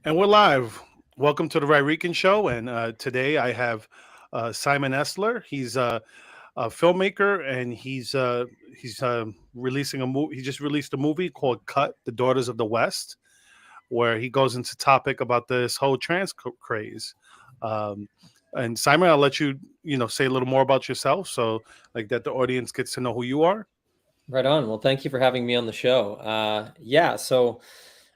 And we're live. Welcome to the Rican Show. And today I have Simon Esler. He's a filmmaker, and he's releasing a movie. He just released a movie called "Cut: The Daughters of the West," where he goes into topic about this whole craze. Um, and Simon, I'll let you say a little more about yourself, so like that the audience gets to know who you are. Right on. Well, thank you for having me on the show.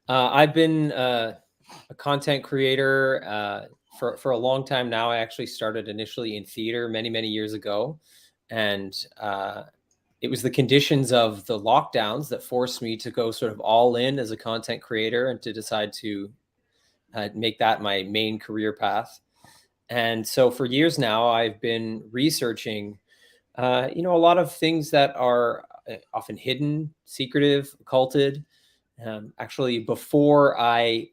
I've been a content creator for a long time now. I actually started initially in theater many years ago, and it was the conditions of the lockdowns that forced me to go sort of all in as a content creator and to decide to make that my main career path. And so for years now, I've been researching a lot of things that are often hidden, secretive, occulted. Actually, before I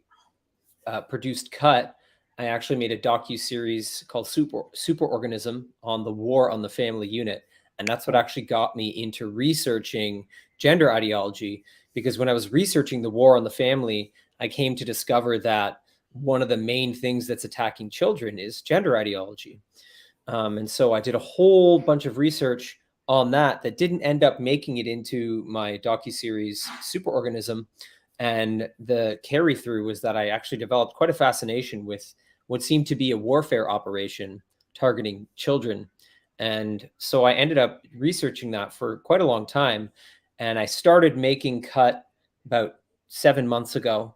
produced Cut, I actually made a docu-series called Superorganism on the war on the family unit. And that's what actually got me into researching gender ideology, because when I was researching the war on the family, I came to discover that one of the main things that's attacking children is gender ideology. And so I did a whole bunch of research on that didn't end up making it into my docuseries Superorganism. And the carry through was that I actually developed quite a fascination with what seemed to be a warfare operation targeting children. And so I ended up researching that for quite a long time. And I started making Cut about 7 months ago.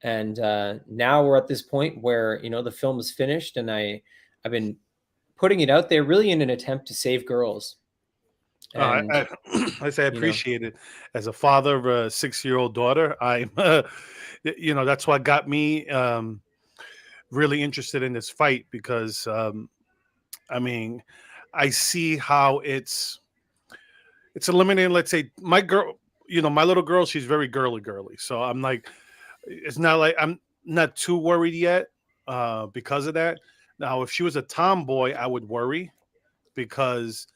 And now we're at this point where, the film is finished, and I've been putting it out there really in an attempt to save girls. Uh, And, I, I say I you know, appreciate it. As a father of a 6-year-old daughter, I'm, that's what got me really interested in this fight because, I mean, I see how it's eliminating. Let's say my girl, my little girl, she's very girly. So I'm like, it's not like I'm not too worried yet because of that. Now, if she was a tomboy, I would worry because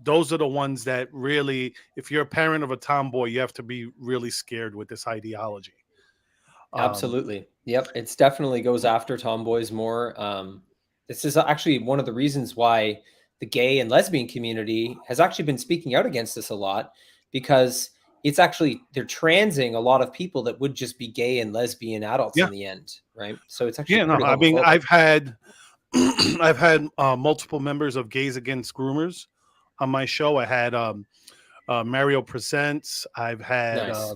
those are the ones that really, if you're a parent of a tomboy, you have to be really scared with this ideology. Um, absolutely. Yep. It's definitely goes after tomboys more. This is actually one of the reasons why the gay and lesbian community has actually been speaking out against this a lot, because it's actually, they're transing a lot of people that would just be gay and lesbian adults yeah, in the end. Right. So it's actually yeah, no, pretty I mean, homophobic. I've had, I've had multiple members of Gays Against Groomers on my show. I had Mario Presents. I've had Nice.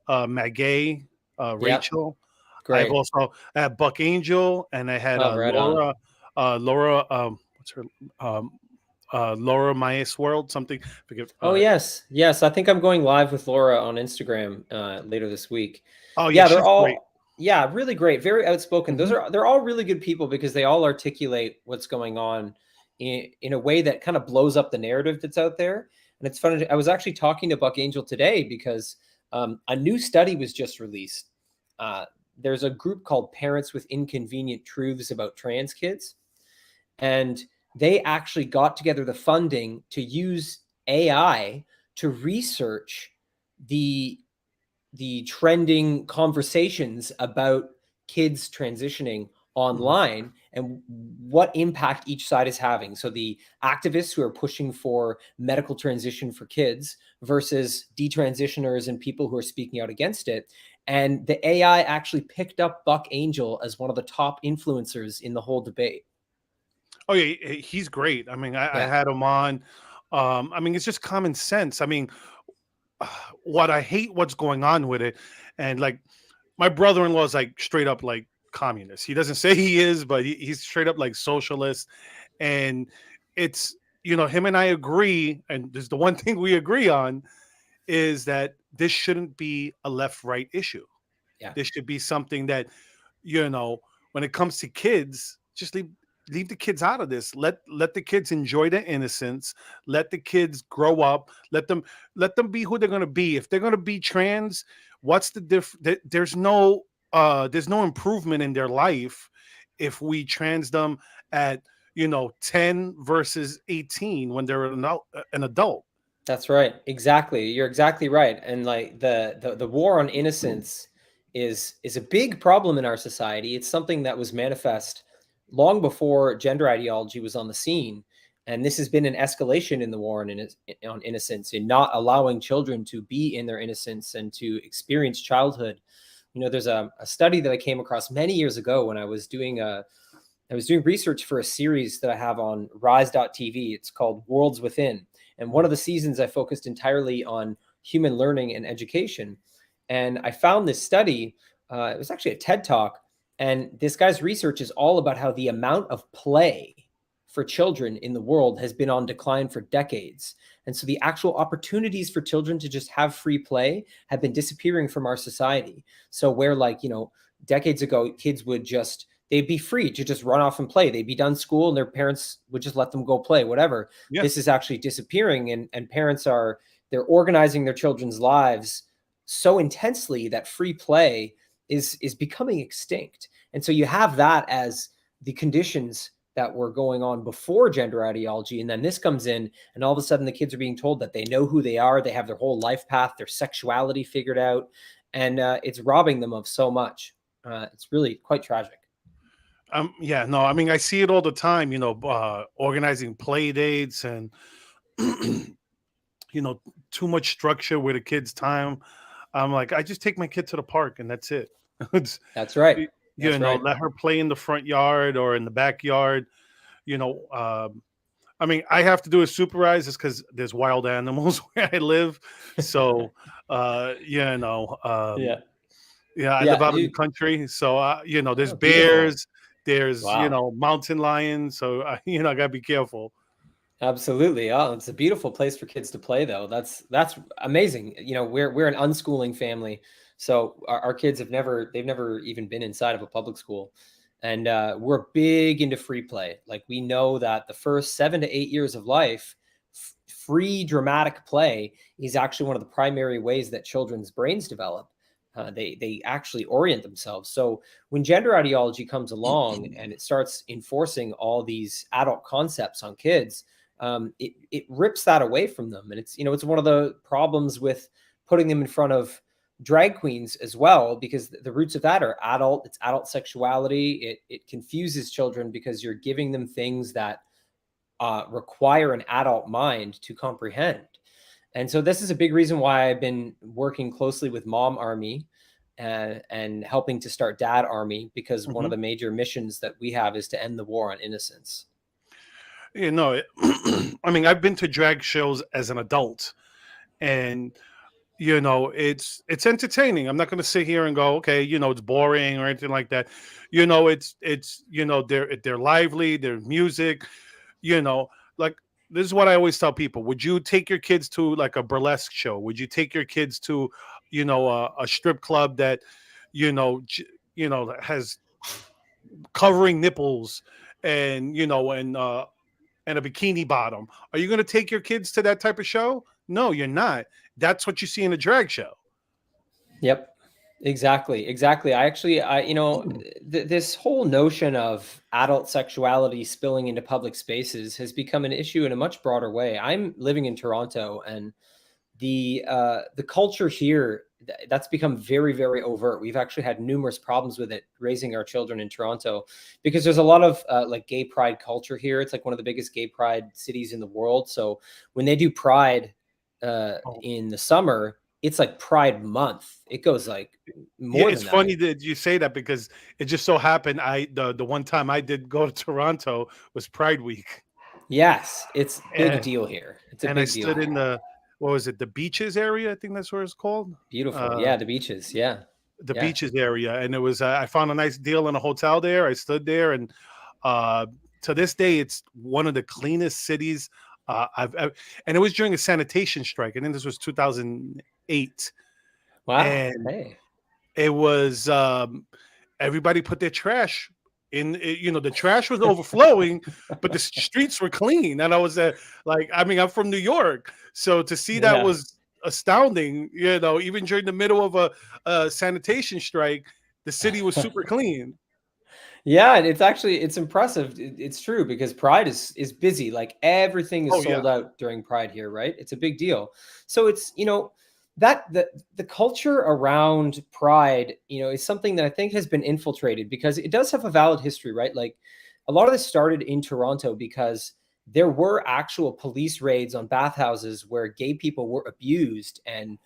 Magay, Yep. Rachel. I've Great. also I had Buck Angel, and I had Oh, right on. Laura. What's her? Um, Laura Myers World, something. Forget. Oh yes, yes. I think I'm going live with Laura on Instagram later this week. Oh yeah, Yeah, they're she's great. all really great, very outspoken. Hmm. They're all really good people because they all articulate what's going on in a way that kind of blows up the narrative that's out there. And it's funny. I was actually talking to Buck Angel today because a new study was just released. Uh, there's a group called Parents with Inconvenient Truths About Trans Kids, and they actually got together the funding to use AI to research the trending conversations about kids transitioning Hmm. online and what impact each side is having. So the activists who are pushing for medical transition for kids versus detransitioners and people who are speaking out against it. And the AI actually picked up Buck Angel as one of the top influencers in the whole debate. Oh yeah, he's great. I mean, I Yeah. had him on. I mean, it's just common sense. I mean, what I hate what's going on with it, and like my brother-in-law is like straight up like communist. He doesn't say he is, but he's straight up like socialist. And it's him and I agree, and there's the one thing we agree on is that this shouldn't be a left-right issue. Yeah. This should be something that you know when it comes to kids, just leave the kids out of this. Let the kids enjoy their innocence. Let the kids grow up. Let them be who they're going to be. If they're going to be trans, what's the there's no improvement in their life if we trans them at 10 versus 18 when they're an adult. That's right. Exactly. You're exactly right. And like the war on innocence is a big problem in our society. It's something that was manifest long before gender ideology was on the scene. And this has been an escalation in the war on innocence, in not allowing children to be in their innocence and to experience childhood. There's a study that I came across many years ago when I was doing research for a series that I have on rise.tv. It's called Worlds Within. And one of the seasons I focused entirely on human learning and education. And I found this study, it was actually a TED Talk, and this guy's research is all about how the amount of play for children in the world has been on decline for decades. And so the actual opportunities for children to just have free play have been disappearing from our society. So where, like, decades ago, kids would just, they'd be free to just run off and play. They'd be done school and their parents would just let them go play, whatever. Yeah. This is actually disappearing, and parents they're organizing their children's lives so intensely that free play is becoming extinct. And so you have that as the conditions that were going on before gender ideology. And then this comes in, and all of a sudden the kids are being told that they know who they are. They have their whole life path, their sexuality figured out, and it's robbing them of so much. It's really quite tragic. Yeah, no, I mean, I see it all the time, organizing play dates and, too much structure with a kid's time. I'm like, I just take my kid to the park and that's it. It's, That's right. y- That's right. let her play in the front yard or in the backyard. You know, I mean, I have to do it supervised just because there's wild animals where I live. So, Yeah. yeah, I live Yeah. out in the country. So, there's Oh, beautiful. bears, there's, Wow. mountain lions. So, I got to be careful. Absolutely. Oh, it's a beautiful place for kids to play, though. That's amazing. We're an unschooling family, so our kids they've never even been inside of a public school, and we're big into free play. Like, we know that the first 7 to 8 years of life, free dramatic play is actually one of the primary ways that children's brains develop. They actually orient themselves. So when gender ideology comes along and it starts enforcing all these adult concepts on kids, it rips that away from them. And it's one of the problems with putting them in front of drag queens as well, because the roots of that are it's adult sexuality. It confuses children because you're giving them things that require an adult mind to comprehend. And so this is a big reason why I've been working closely with Mom Army and helping to start Dad Army, because one of Mhm. the major missions that we have is to end the war on innocence. I mean, I've been to drag shows as an adult, and it's entertaining. I'm not going to sit here and go, okay, it's boring or anything like that. It's they're lively, their music, like this is what I always tell people. Would you take your kids to like a burlesque show? Would you take your kids to, a strip club that, has covering nipples and, and a bikini bottom? Are you going to take your kids to that type of show? No, you're not. That's what you see in a drag show. Yep. Exactly. This whole notion of adult sexuality spilling into public spaces has become an issue in a much broader way. I'm living in Toronto, and the culture here, that's become very, very overt. We've actually had numerous problems with it raising our children in Toronto, because there's a lot of like gay pride culture here. It's like one of the biggest gay pride cities in the world. So when they do pride Oh. in the summer, it's like Pride Month. It goes like Yeah, more it's than that. funny that you say that because it just so happened the one time I did go to Toronto was Pride Week. Yes, it's big And deal here. It's a and I big deal stood in here. the what was it, the beaches area? I think that's where it's called. Beautiful. Uh Yeah, the beaches. Yeah. the Yeah. beaches area, and it was I found a nice deal in a hotel there. I stood there, and uh to this day it's one of the cleanest cities and it was during a sanitation strike. I think this was 2008, Wow. and Hey. it was everybody put their trash in the trash was overflowing, but the streets were clean. And I was like, I mean, I'm from New York, so to see that Yeah. was astounding. Even during the middle of a sanitation strike, the city was super clean. Yeah, and it's impressive. It's true, because Pride is busy. Like, everything is Oh yeah. sold out during Pride here, right? It's a big deal. So it's, that the culture around pride, is something that I think has been infiltrated because it does have a valid history, right? Like a lot of this started in Toronto because there were actual police raids on bathhouses where gay people were abused and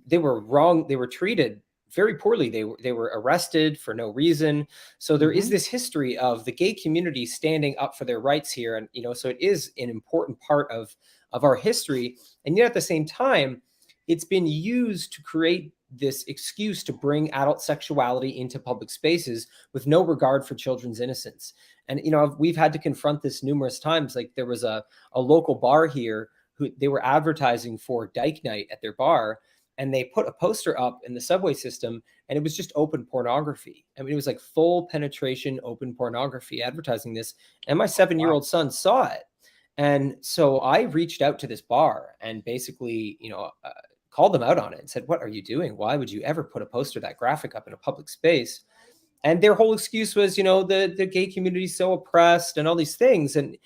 they were wrong. They were treated very poorly. They were arrested for no reason. So there is Hmm. this history of the gay community standing up for their rights here, and so it is an important part of our history. And yet at the same time, it's been used to create this excuse to bring adult sexuality into public spaces with no regard for children's innocence. And we've had to confront this numerous times. Like there was a local bar here who they were advertising for Dyke Night at their bar, and they put a poster up in the subway system, and it was just open pornography. I mean, it was like full penetration open pornography advertising this, and my Oh, wow. seven-year-old son saw it. And so I reached out to this bar and basically called them out on it and said, what are you doing? Why would you ever put a poster that graphic up in a public space? And their whole excuse was, the gay community is so oppressed and all these things. And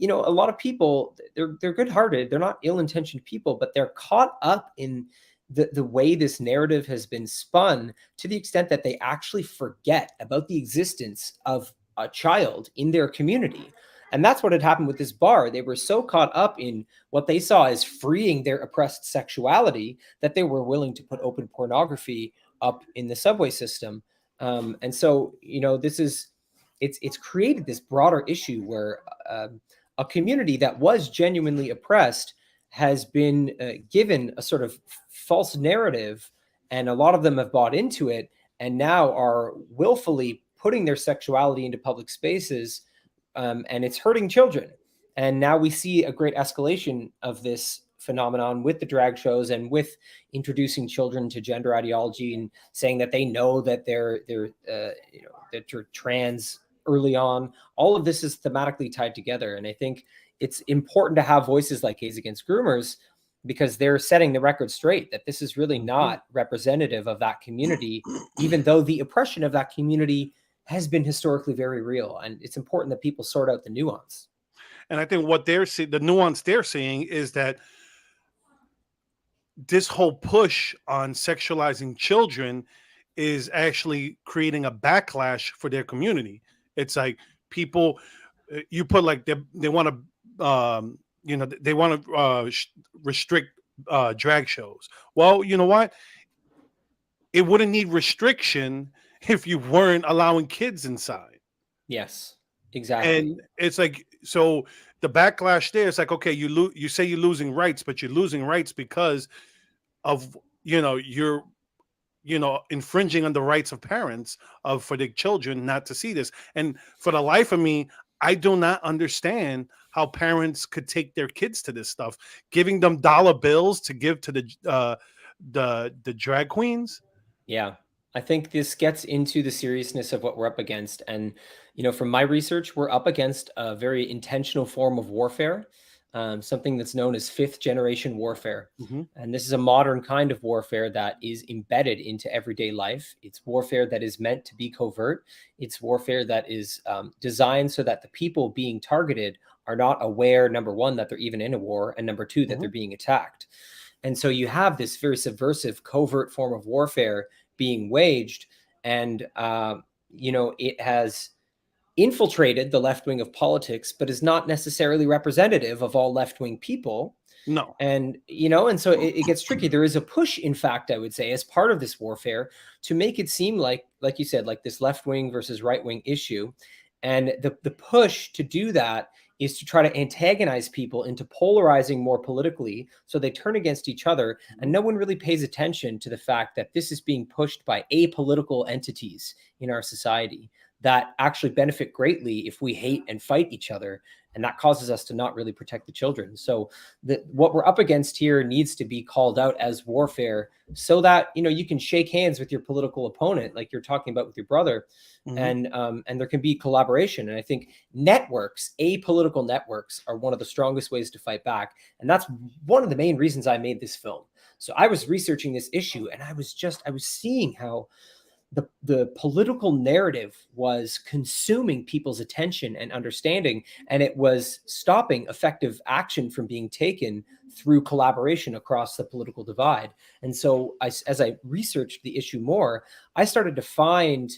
a lot of people, they're good-hearted, they're not ill-intentioned people, but they're caught up in the way this narrative has been spun, to the extent that they actually forget about the existence of a child in their community. And that's what had happened with this bar. They were so caught up in what they saw as freeing their oppressed sexuality that they were willing to put open pornography up in the subway system. And so, this is it's created this broader issue where a community that was genuinely oppressed has been given a sort of false narrative, and a lot of them have bought into it and now are willfully putting their sexuality into public spaces, and it's hurting children. And now we see a great escalation of this phenomenon with the drag shows and with introducing children to gender ideology and saying that they know that that they're trans early on. All of this is thematically tied together, and I think it's important to have voices like Gays Against Groomers, because they're setting the record straight that this is really Mhm. not representative of that community, even though the oppression of that community has been historically very real. And it's important that people sort out the nuance. And I think what the nuance they're seeing is that this whole push on sexualizing children is actually creating a backlash for their community. It's like people, you put like they want to, they want to restrict drag shows. Well, you know what? It wouldn't need restriction if you weren't allowing kids inside. Yes, exactly. And it's like, so the backlash there is like, okay, you say you're losing rights, but you're losing rights because of, you're, infringing on the rights of parents of for their children not to see this. And for the life of me, I do not understand how parents could take their kids to this stuff, giving them dollar bills to give to the drag queens. Yeah. I think this gets into the seriousness of what we're up against. And, from my research, we're up against a very intentional form of warfare, something that's known as fifth generation warfare. Hmm. And this is a modern kind of warfare that is embedded into everyday life. It's warfare that is meant to be covert. It's warfare that is designed so that the people being targeted are not aware, number one, that they're even in a war, and number two, that Hmm. they're being attacked. And so you have this very subversive, covert form of warfare being waged, and it has infiltrated the left wing of politics, but is not necessarily representative of all left wing people. No. And so it gets tricky. There is a push, in fact, I would say, as part of this warfare, to make it seem like you said, like this left wing versus right wing issue. And the push to do that is to try to antagonize people into polarizing more politically, so they turn against each other. And Mhm. no one really pays attention to the fact that this is being pushed by apolitical entities in our society that actually benefit greatly if we hate and fight each other. And that causes us to not really protect the children. So what we're up against here needs to be called out as warfare, so that you can shake hands with your political opponent, like you're talking about with your brother, Mhm. and there can be collaboration. And I think networks, apolitical networks, are one of the strongest ways to fight back. And that's one of the main reasons I made this film. So I was researching this issue, and I was seeing how the political narrative was consuming people's attention and understanding, and it was stopping effective action from being taken through collaboration across the political divide. And so as I researched the issue more, I started to find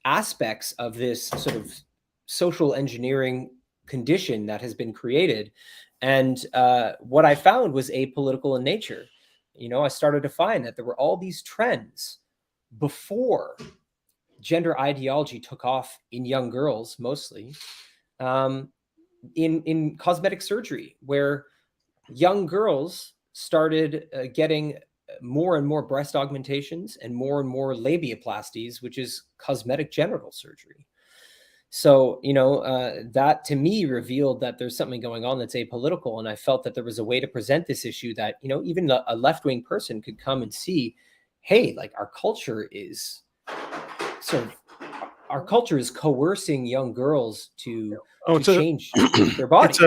aspects of this sort of social engineering condition that has been created. And what I found was apolitical in nature. I started to find that there were all these trends before gender ideology took off in young girls, mostly, in cosmetic surgery, where young girls started getting more and more breast augmentations and more labiaplasties, which is cosmetic genital surgery. So, that to me revealed that there's something going on that's apolitical. And I felt that there was a way to present this issue that, even a left-wing person could come and see, hey, like our culture is coercing young girls to Oh, it's a change their bodies.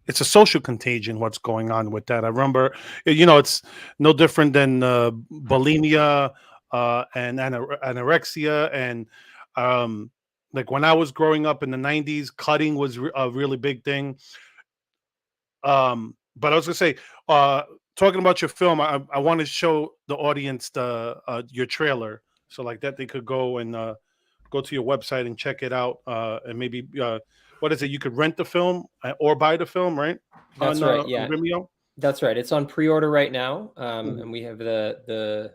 it's a social contagion. What's going on with that? I remember, it's no different than bulimia and anorexia, and like when I was growing up in the '90s, cutting was a really big thing. But I was gonna say, talking about your film, I want to show the audience your trailer, so like that they could go and go to your website and check it out, and maybe what is it? You could rent the film or buy the film, right? That's right. Yeah, On Vimeo. that's right. It's on pre-order right now, Mhm. and we have the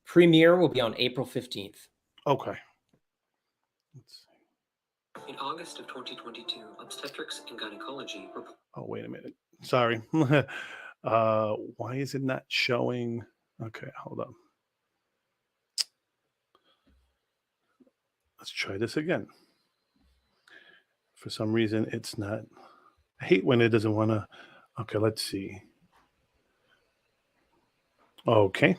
premiere will be on April 15th. Okay. Let's see. In August of 2022, obstetrics and gynecology. Oh, wait a minute. Sorry. Why is it not showing? Okay, hold on. Let's try this again. For some reason, it's not. I hate when it doesn't want to. Okay, let's see. Okay,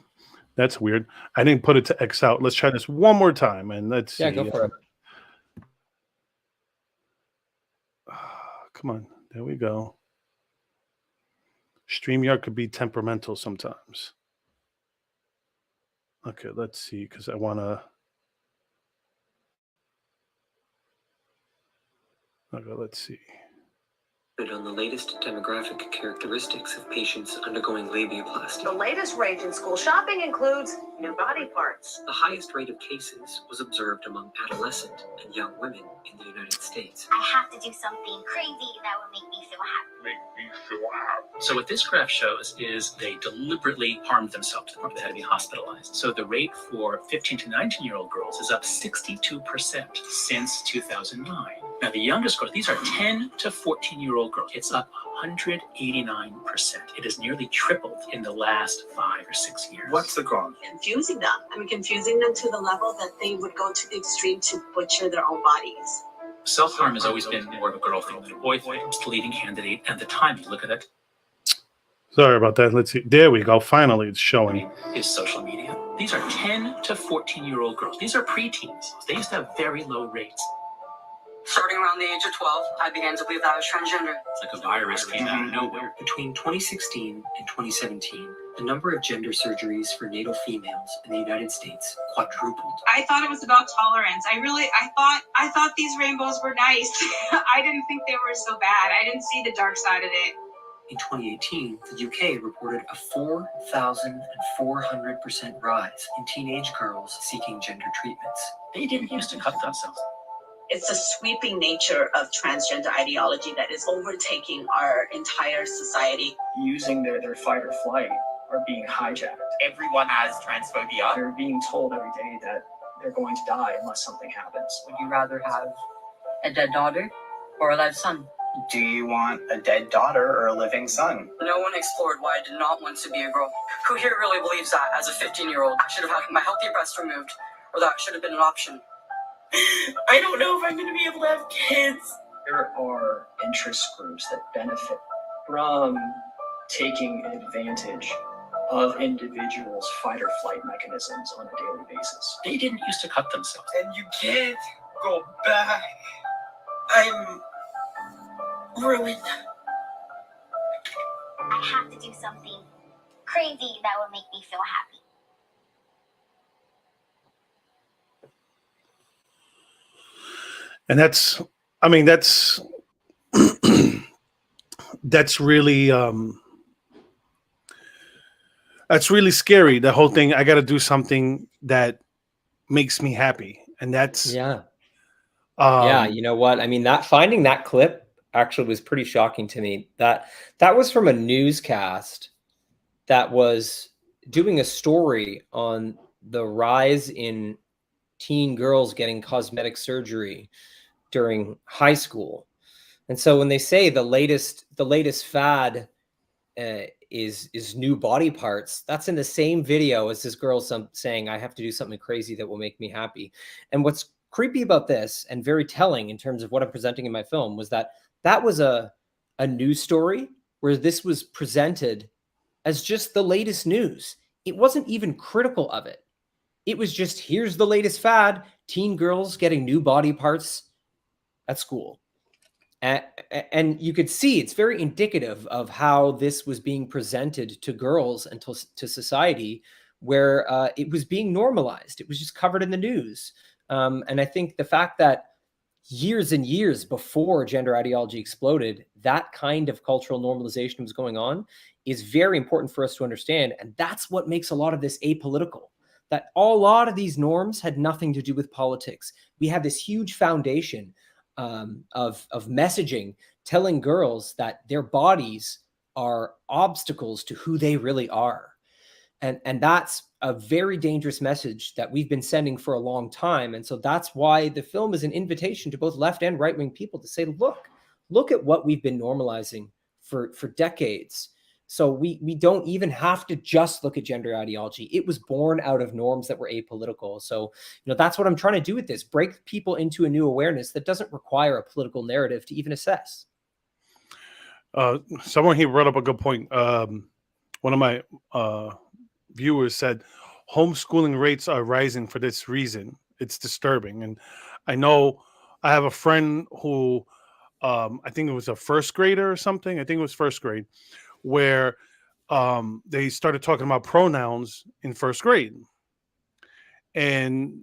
that's weird. I didn't put it to X out. Let's try this one more time, and let's Yeah, see. go for it. Come on, there we go. StreamYard could be temperamental sometimes. Okay, let's see, because I want to. Okay, let's see. On the latest demographic characteristics of patients undergoing labiaplasty. The latest rage in school shopping includes new body parts. The highest rate of cases was observed among adolescent and young women in the United States. I have to do something crazy that will make me feel happy. So what this graph shows is they deliberately harmed themselves to the point they had to be hospitalized. So the rate for 15 to 19-year-old girls is up 62% since 2009. Now the youngest girls, these are 10 to 14-year-old girls. It's up 189%. It has nearly tripled in the last 5 or 6 years. What's the cause? Confusing them. Confusing them to the level that they would go to the extreme to butcher their own bodies. Self-harm has always been more of a girl thing than a boy thing. It's the leading candidate, and the timing, look at that. Sorry about that. Let's see. There we go. Finally, it's showing. Is social media. These are 10 to 14-year-old girls. These are preteens. They used to have very low rates. Starting around the age of 12, I began to believe that I was transgender. It's like a virus came out of nowhere. Between 2016 and 2017, the number of gender surgeries for natal females in the United States quadrupled. I thought it was about tolerance. I thought these rainbows were nice. I didn't think they were so bad. I didn't see the dark side of it. In 2018, the UK reported a 4,400% rise in teenage girls seeking gender treatments. They didn't used to cut themselves. It's the sweeping nature of transgender ideology that is overtaking our entire society. Using their fight or flight are being hijacked. Everyone has transphobia. They're being told every day that they're going to die unless something happens. Would you rather have a dead daughter or a live son? Do you want a dead daughter or a living son? No one explored why I did not want to be a girl. Who here really believes that as a 15-year-old I should have had my healthy breast removed, or that should have been an option? I don't know if I'm going to be able to have kids. There are interest groups that benefit from taking advantage of individuals' fight or flight mechanisms on a daily basis. They didn't used to cut themselves. And you can't go back. I'm ruined. I have to do something crazy that will make me feel happy. And I mean, that's really that's really scary. The whole thing. I got to do something that makes me happy, and that's Yeah. Yeah, um you know what? I mean, that finding that clip actually was pretty shocking to me. That was from a newscast that was doing a story on the rise in teen girls getting cosmetic surgery during high school. And so when they say the latest fad is new body parts, that's in the same video as this girl saying, I have to do something crazy that will make me happy. And what's creepy about this, and very telling in terms of what I'm presenting in my film, was that that was a news story where this was presented as just the latest news. It wasn't even critical of it. It was just, here's the latest fad, teen girls getting new body parts at school. And you could see it's very indicative of how this was being presented to girls and to society, where it was being normalized. It was just covered in the news. And I think the fact that years and years before gender ideology exploded, that kind of cultural normalization was going on is very important for us to understand. And that's what makes a lot of this apolitical. That a lot of these norms had nothing to do with politics. We have this huge foundation of messaging telling girls that their bodies are obstacles to who they really are. And that's a very dangerous message that we've been sending for a long time. And so that's why the film is an invitation to both left and right-wing people to say, look at what we've been normalizing for decades. So we don't even have to just look at gender ideology. It was born out of norms that were apolitical. So, that's what I'm trying to do with this, break people into a new awareness that doesn't require a political narrative to even assess. Someone here brought up a good point. One of my viewers said homeschooling rates are rising for this reason. It's disturbing. And I know I have a friend who I think it was a first grader or something. I think it was first grade, where they started talking about pronouns in first grade. And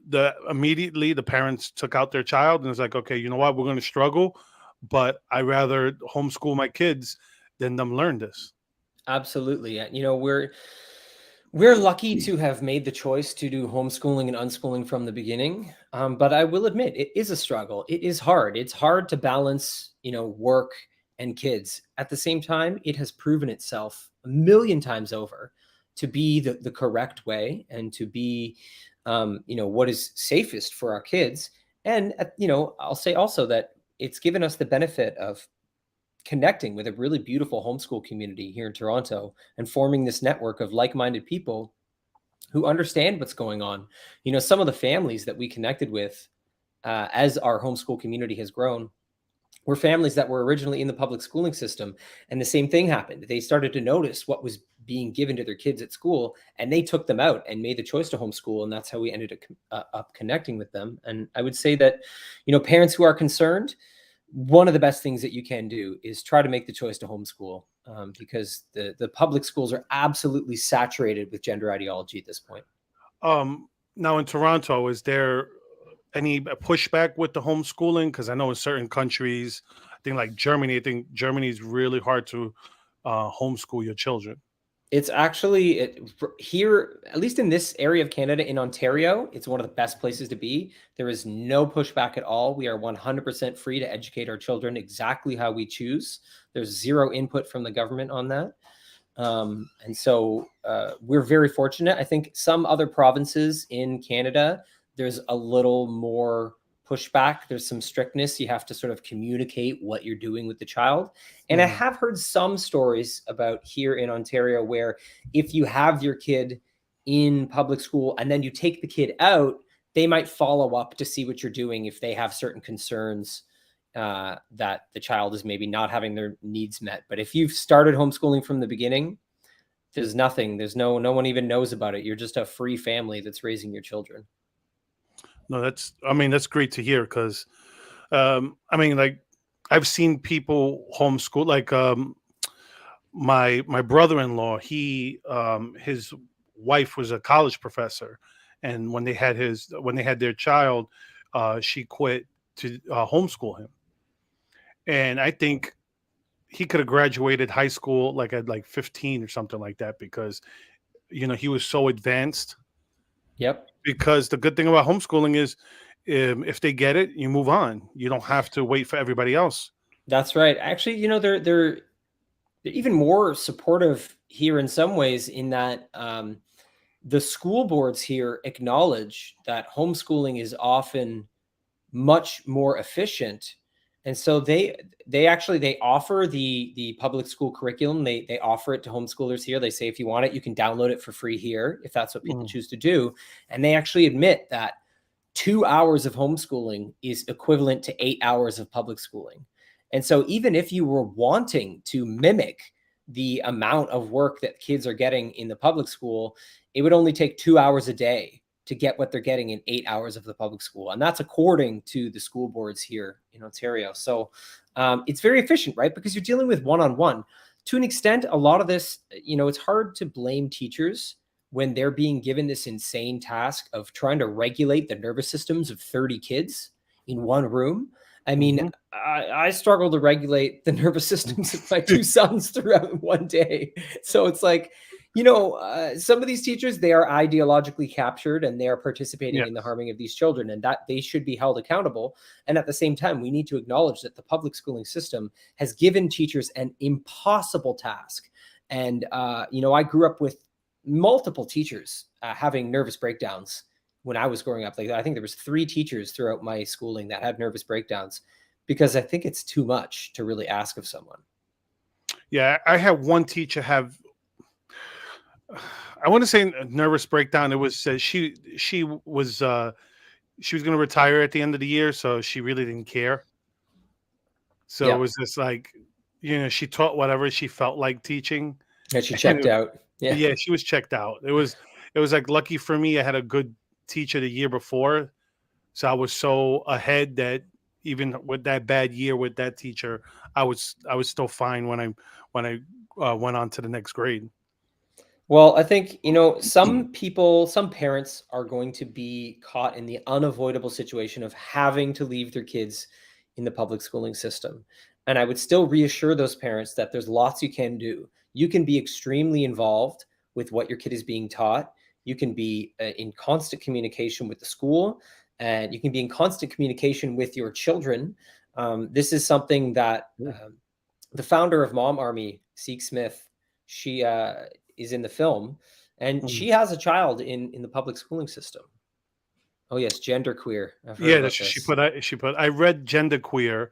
immediately the parents took out their child and was like, okay, you know what? We're going to struggle, but I rather homeschool my kids than them learn this. Absolutely. We're lucky to have made the choice to do homeschooling and unschooling from the beginning. But I will admit, it is a struggle. It is hard. It's hard to balance, work and kids. At the same time, it has proven itself a million times over to be the correct way and to be, what is safest for our kids. And, I'll say also that it's given us the benefit of connecting with a really beautiful homeschool community here in Toronto and forming this network of like-minded people who understand what's going on. Some of the families that we connected with as our homeschool community has grown were families that were originally in the public schooling system. And the same thing happened. They started to notice what was being given to their kids at school, and they took them out and made the choice to homeschool. And that's how we ended up connecting with them. And I would say that, parents who are concerned, one of the best things that you can do is try to make the choice to homeschool, because the public schools are absolutely saturated with gender ideology at this point. Now in Toronto, is there any pushback with the homeschooling? Because I know in certain countries, I think like Germany, is really hard to homeschool your children. It's actually here, at least in this area of Canada, in Ontario, it's one of the best places to be. There is no pushback at all. We are 100% free to educate our children exactly how we choose. There's zero input from the government on that. And so we're very fortunate. I think some other provinces in Canada, there's a little more pushback. There's some strictness. You have to sort of communicate what you're doing with the child. And I have heard some stories about here in Ontario where if you have your kid in public school and then you take the kid out, they might follow up to see what you're doing if they have certain concerns that the child is maybe not having their needs met. But if you've started homeschooling from the beginning, there's nothing. There's no one even knows about it. You're just a free family that's raising your children. No, that's great to hear, because like I've seen people homeschool, like my brother-in-law, his wife was a college professor, and when they had their child, she quit to homeschool him, and I think he could have graduated high school like at like 15 or something like that, because he was so advanced. Yep. Because the good thing about homeschooling is, if they get it, you move on. You don't have to wait for everybody else. That's right. Actually, they're even more supportive here in some ways, in that the school boards here acknowledge that homeschooling is often much more efficient, and so they offer the public school curriculum. They offer it to homeschoolers here. They say, if you want it, you can download it for free here, if that's what people choose to do. And they actually admit that 2 hours of homeschooling is equivalent to 8 hours of public schooling. And so even if you were wanting to mimic the amount of work that kids are getting in the public school, it would only take 2 hours a day to get what they're getting in 8 hours of the public school. And that's according to the school boards here in Ontario. So it's very efficient, right? Because you're dealing with one-on-one. To an extent, a lot of this, it's hard to blame teachers when they're being given this insane task of trying to regulate the nervous systems of 30 kids in one room. I mean, I struggle to regulate the nervous systems of my two sons throughout one day. So it's like, some of these teachers, they are ideologically captured, and they are participating in the harming of these children, and that they should be held accountable. And at the same time, we need to acknowledge that the public schooling system has given teachers an impossible task. And, I grew up with multiple teachers having nervous breakdowns when I was growing up. Like, I think there was 3 teachers throughout my schooling that had nervous breakdowns, because I think it's too much to really ask of someone. Yeah, I had one teacher have, I want to say, a nervous breakdown. It was she was going to retire at the end of the year, so she really didn't care. So it was just like, she taught whatever she felt like teaching. And she checked out. Yeah, she was checked out. It was like, lucky for me, I had a good teacher the year before, so I was so ahead that even with that bad year with that teacher, I was still fine when I went on to the next grade. Well, I think, some parents are going to be caught in the unavoidable situation of having to leave their kids in the public schooling system. And I would still reassure those parents that there's lots you can do. You can be extremely involved with what your kid is being taught. You can be in constant communication with the school, and you can be in constant communication with your children. This is something that the founder of Mom Army, Seek Smith, she is in the film, and she has a child in the public schooling system. Oh yes, genderqueer. Yeah, she put. I read genderqueer.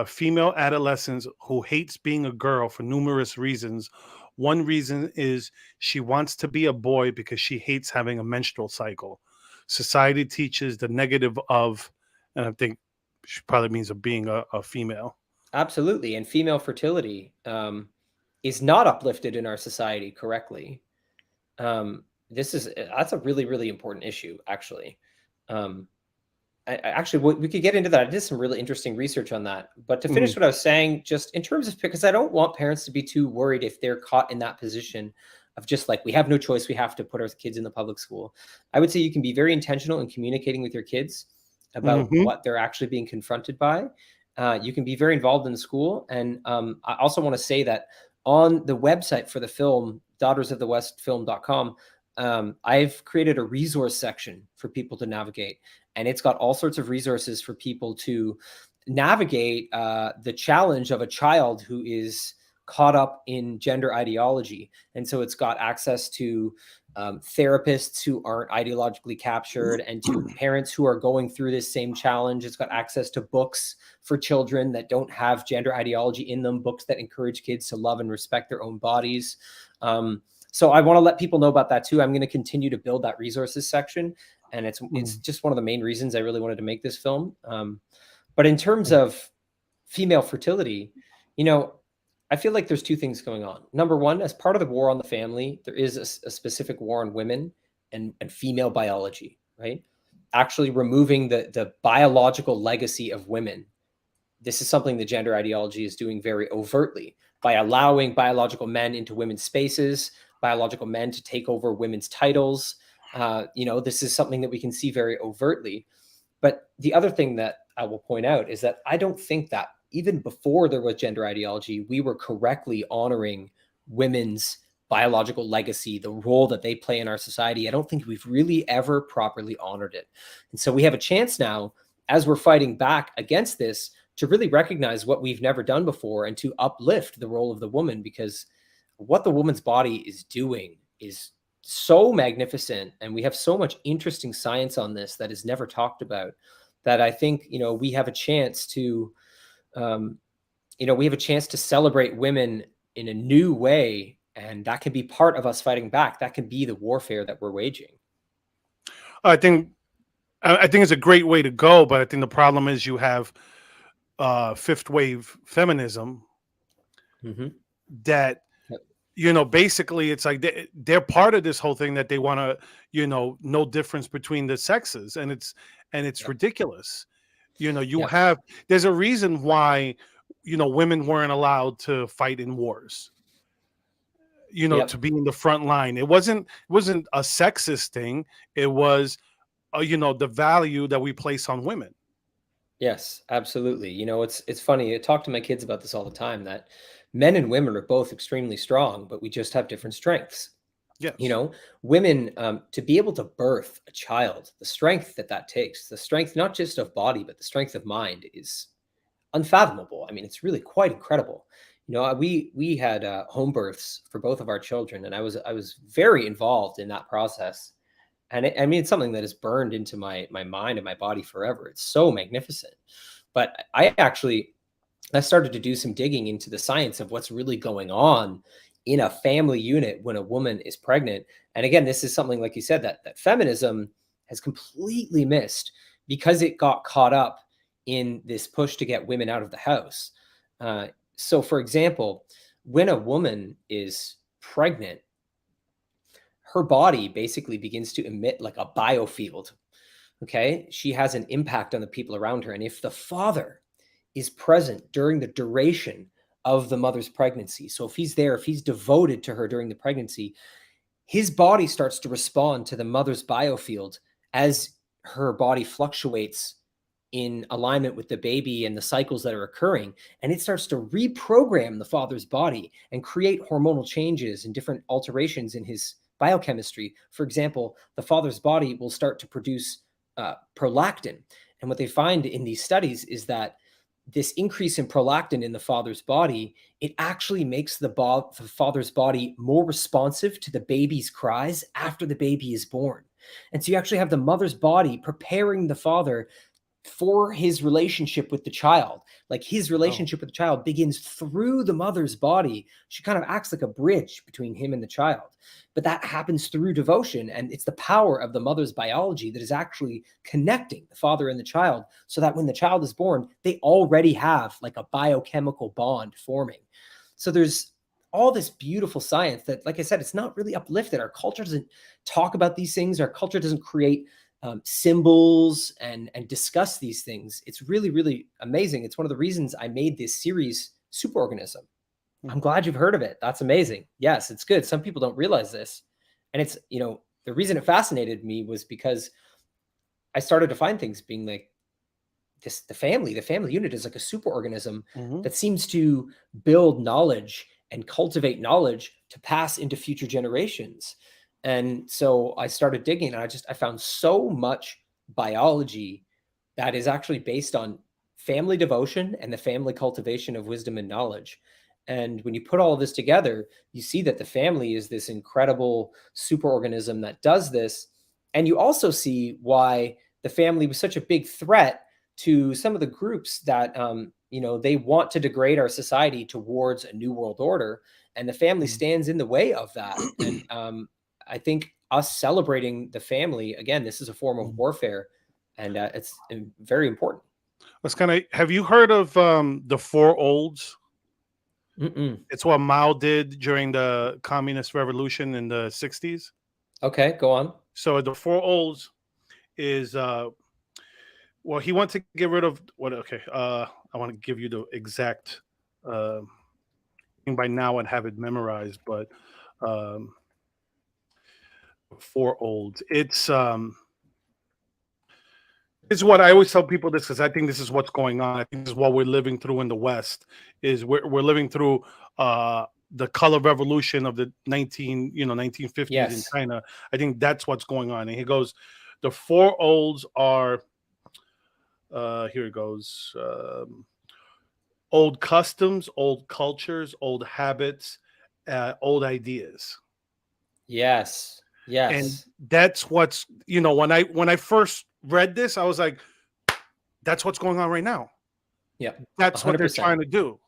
Female adolescents who hates being a girl for numerous reasons. One reason is she wants to be a boy because she hates having a menstrual cycle. Society teaches the negative of, and I think she probably means of being a female. Absolutely, and female fertility is not uplifted in our society correctly. That's a really, really important issue, actually. We could get into that. I did some really interesting research on that. But to finish what I was saying, just in terms of, because I don't want parents to be too worried if they're caught in that position of just like, we have no choice, we have to put our kids in the public school. I would say you can be very intentional in communicating with your kids about what they're actually being confronted by. You can be very involved in the school. And I also want to say that on the website for the film, daughtersofthewestfilm.com, I've created a resource section for people to navigate, and it's got all sorts of resources for people to navigate the challenge of a child who is caught up in gender ideology. And so it's got access to therapists who aren't ideologically captured, and to parents who are going through this same challenge. It's got access to books for children that don't have gender ideology in them, books that encourage kids to love and respect their own bodies. So I want to let people know about that too. I'm going to continue to build that resources section, and it's just one of the main reasons I really wanted to make this film. But in terms of female fertility, I feel like there's 2 things going on. Number one, as part of the war on the family, there is a specific war on women and female biology, right? Actually removing the biological legacy of women. This is something the gender ideology is doing very overtly by allowing biological men into women's spaces, biological men to take over women's titles. This is something that we can see very overtly. But the other thing that I will point out is that I don't think that even before there was gender ideology, we were correctly honoring women's biological legacy, the role that they play in our society. I don't think we've really ever properly honored it. And so we have a chance now, as we're fighting back against this, to really recognize what we've never done before and to uplift the role of the woman, because what the woman's body is doing is so magnificent, and we have so much interesting science on this that is never talked about, that I think, we have a chance to celebrate women in a new way, and that can be part of us fighting back. That can be the warfare that we're waging. I think it's a great way to go, but I think the problem is you have fifth wave feminism that basically it's like they're part of this whole thing, that they want to no difference between the sexes, and it's ridiculous. There's a reason why women weren't allowed to fight in wars, to be in the front line. It wasn't a sexist thing. It was the value that we place on women. Yes, absolutely. It's funny. I talk to my kids about this all the time, that men and women are both extremely strong, but we just have different strengths. Yes. Women, to be able to birth a child, the strength that takes, the strength not just of body, but the strength of mind, is unfathomable. I mean, it's really quite incredible. We had home births for both of our children, and I was very involved in that process. And it's something that is burned into my mind and my body forever. It's so magnificent. But I started to do some digging into the science of what's really going on in a family unit when a woman is pregnant. And again, this is something, like you said, that feminism has completely missed, because it got caught up in this push to get women out of the house. So, for example, when a woman is pregnant, her body basically begins to emit like a biofield. Okay. She has an impact on the people around her. And if the father is present during the duration of the mother's pregnancy, so if he's there, if he's devoted to her during the pregnancy, his body starts to respond to the mother's biofield as her body fluctuates in alignment with the baby and the cycles that are occurring. And it starts to reprogram the father's body and create hormonal changes and different alterations in his biochemistry. For example, the father's body will start to produce prolactin. And what they find in these studies is that this increase in prolactin in the father's body, it actually makes the father's body more responsive to the baby's cries after the baby is born. And so you actually have the mother's body preparing the father for his relationship with the child. Like, his relationship with the child begins through the mother's body. She kind of acts like a bridge between him and the child. But that happens through devotion. And it's the power of the mother's biology that is actually connecting the father and the child, so that when the child is born, they already have like a biochemical bond forming. So there's all this beautiful science that, like I said, it's not really uplifted. Our culture doesn't talk about these things. Our culture doesn't create symbols and discuss these things. It's really, really amazing. It's one of the reasons I made this series, Superorganism. I'm glad you've heard of it. That's amazing. Yes, it's good. Some people don't realize this. And it's, the reason it fascinated me was because I started to find things being like this, the family unit is like a superorganism that seems to build knowledge and cultivate knowledge to pass into future generations. And so I started digging, and I found so much biology that is actually based on family devotion and the family cultivation of wisdom and knowledge. And when you put all of this together, you see that the family is this incredible superorganism that does this. And you also see why the family was such a big threat to some of the groups that, they want to degrade our society towards a new world order. And the family stands in the way of that. And I think us celebrating the family, again, this is a form of warfare, and it's very important. Have you heard of the Four Olds? Mm-mm. It's what Mao did during the Communist Revolution in the 60s. Okay, go on. So the Four Olds is, he wants to get rid of what? Okay, I want to give you the exact by now and have it memorized, but Four Olds. It's This is what I always tell people this because I think this is what's going on. I think this is what we're living through in the West. Is we're living through the color revolution of the 1950s in Yes. China. I think that's what's going on. And he goes, the four olds are here it goes. Old customs, old cultures, old habits, old ideas. Yes. And Yes. that's what's, when I first read this, I was like, that's what's going on right now. Yep. That's what they're 100%. trying to do.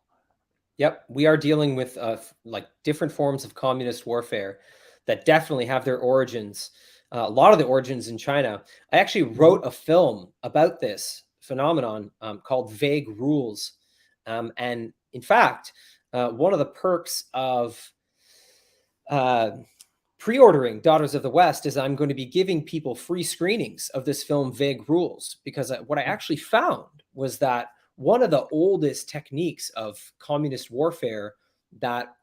Yep, we are dealing with like different forms of communist warfare that definitely have their origins. A lot of the origins in China. I actually wrote a film about this phenomenon called Vague Rules, and in fact, one of the perks of pre-ordering Daughters of the West is I'm going to be giving people free screenings of this film Vague Rules, because what I actually found was that one of the oldest techniques of communist warfare that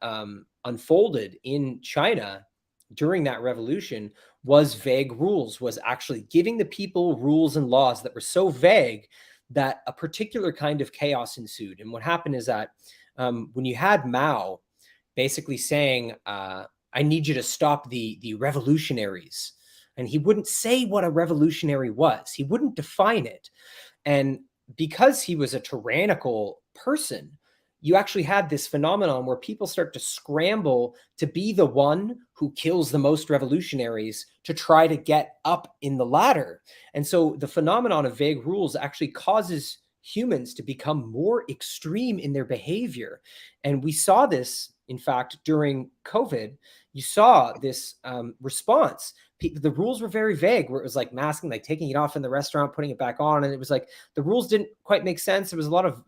unfolded in China during that revolution was vague rules, was actually giving the people rules and laws that were so vague that a particular kind of chaos ensued. And what happened is that when you had Mao basically saying, I need you to stop the revolutionaries. And he wouldn't say what a revolutionary was. He wouldn't define it. And because he was a tyrannical person, you actually had this phenomenon where people start to scramble to be the one who kills the most revolutionaries to try to get up in the ladder. And so the phenomenon of vague rules actually causes humans to become more extreme in their behavior. And we saw this, in fact, during COVID. You saw this response. The rules were very vague, where it was like masking, like taking it off in the restaurant, putting it back on. And it was like the rules didn't quite make sense. There was a lot of,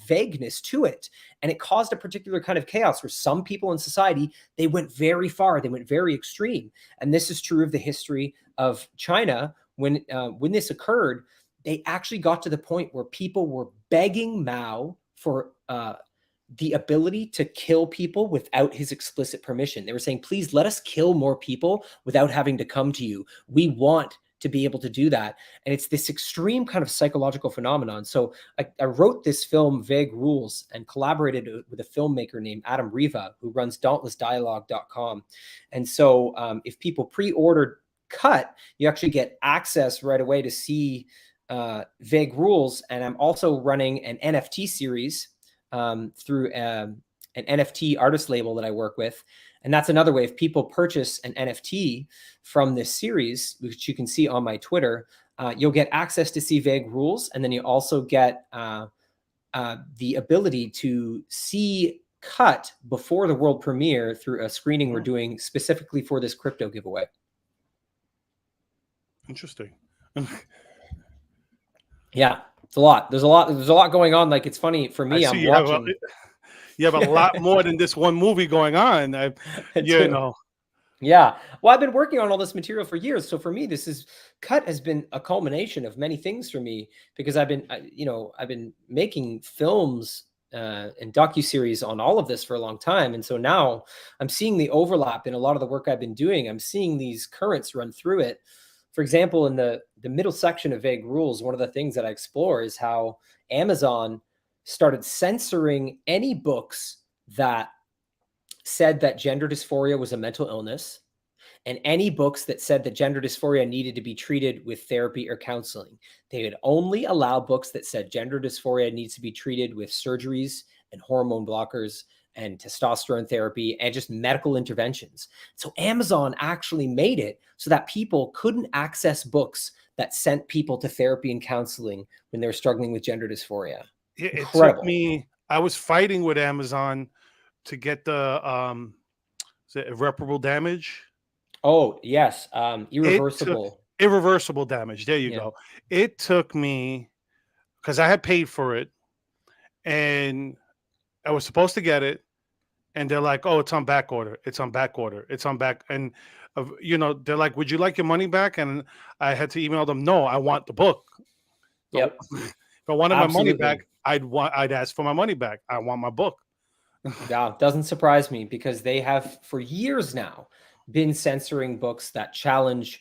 vagueness to it. And it caused a particular kind of chaos where some people in society, they went very far. They went very extreme. And this is true of the history of China. When this occurred, they actually got to the point where people were begging Mao for the ability to kill people without his explicit permission. They were saying, please let us kill more people without having to come to you. We want to be able to do that. And it's this extreme kind of psychological phenomenon. So I wrote this film, Vague Rules, and collaborated with a filmmaker named Adam Riva, who runs dauntlessdialogue.com. And so if people pre-ordered Cut, you actually get access right away to see Vague Rules. And I'm also running an NFT series through an NFT artist label that I work with. And that's another way. If people purchase an NFT from this series, which you can see on my Twitter, you'll get access to see Vague Rules. And then you also get the ability to see Cut before the world premiere through a screening we're doing specifically for this crypto giveaway. Interesting. Yeah, it's a lot. There's a lot going on. Like, it's funny for me. I'm watching. You have a lot more than this one movie going on. Yeah. Well, I've been working on all this material for years. So for me, Cut has been a culmination of many things for me, because I've been making films and docuseries on all of this for a long time. And so now I'm seeing the overlap in a lot of the work I've been doing. I'm seeing these currents run through it. For example, in the middle section of Vague Rules, one of the things that I explore is how Amazon started censoring any books that said that gender dysphoria was a mental illness, and any books that said that gender dysphoria needed to be treated with therapy or counseling. They would only allow books that said gender dysphoria needs to be treated with surgeries and hormone blockers and testosterone therapy and just medical interventions. So Amazon actually made it so that people couldn't access books that sent people to therapy and counseling when they were struggling with gender dysphoria. It took me, I was fighting with Amazon to get the irreparable damage. Oh, yes. Irreversible damage. There you go. It took me, because I had paid for it and I was supposed to get it, and they're like, "Oh, it's on back order. It's on back order. It's on back." And they're like, "Would you like your money back?" And I had to email them, "No, I want the book." Yep. If I wanted my money back, I'd ask for my money back. I want my book. Yeah, doesn't surprise me, because they have for years now been censoring books that challenge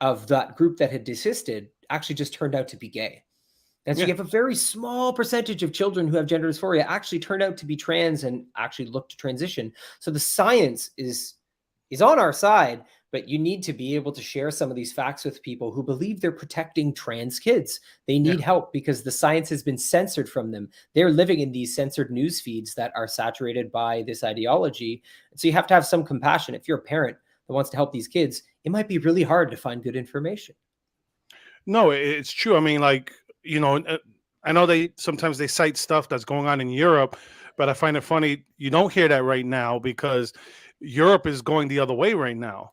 of that group that had desisted actually just turned out to be gay. And so Yeah. you have a very small percentage of children who have gender dysphoria actually turn out to be trans and actually look to transition. So the science is on our side, but you need to be able to share some of these facts with people who believe they're protecting trans kids. They need help because the science has been censored from them. They're living in these censored news feeds that are saturated by this ideology. And so you have to have some compassion. If you're a parent that wants to help these kids, it might be really hard to find good information. No, it's true. I mean, like, I know sometimes they cite stuff that's going on in Europe, but I find it funny you don't hear that right now because Europe is going the other way right now.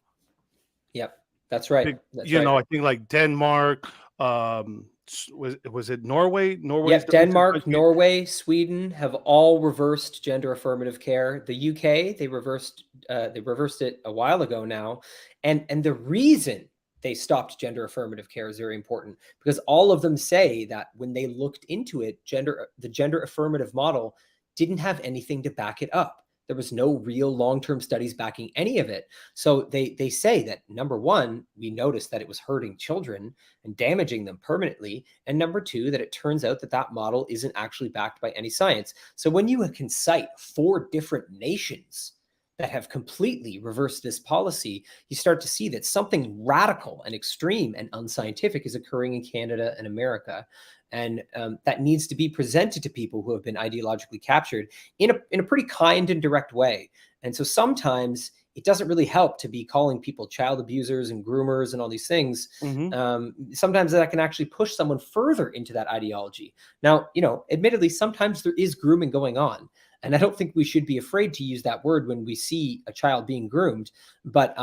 Yep, that's right. I think like Denmark, was it Norway? Yep, Denmark, Norway, Sweden have all reversed gender affirmative care. The UK, they reversed it a while ago now, and the reason they stopped gender affirmative care is very important because all of them say that when they looked into it, the gender affirmative model didn't have anything to back it up. There was no real long-term studies backing any of it. So they say that, number one, we noticed that it was hurting children and damaging them permanently. And number two, that it turns out that that model isn't actually backed by any science. So when you can cite 4 different nations that have completely reversed this policy, you start to see that something radical and extreme and unscientific is occurring in Canada and America. And that needs to be presented to people who have been ideologically captured in a pretty kind and direct way. And so sometimes it doesn't really help to be calling people child abusers and groomers and all these things. Sometimes that can actually push someone further into that ideology. Now, admittedly, sometimes there is grooming going on. And I don't think we should be afraid to use that word when we see a child being groomed. But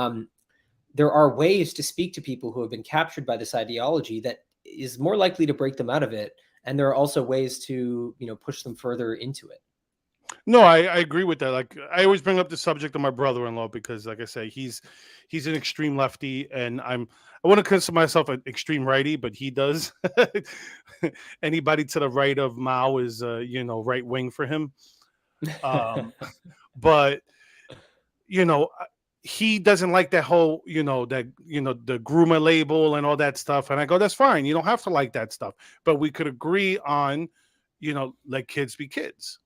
there are ways to speak to people who have been captured by this ideology that is more likely to break them out of it. And there are also ways to, push them further into it. No, I agree with that. Like, I always bring up the subject of my brother-in-law because, like I say, he's an extreme lefty, and I want to consider myself an extreme righty, but he does. Anybody to the right of Mao is, right wing for him. But he doesn't like that whole, the groomer label and all that stuff. And I go, that's fine. You don't have to like that stuff, but we could agree on, let kids be kids.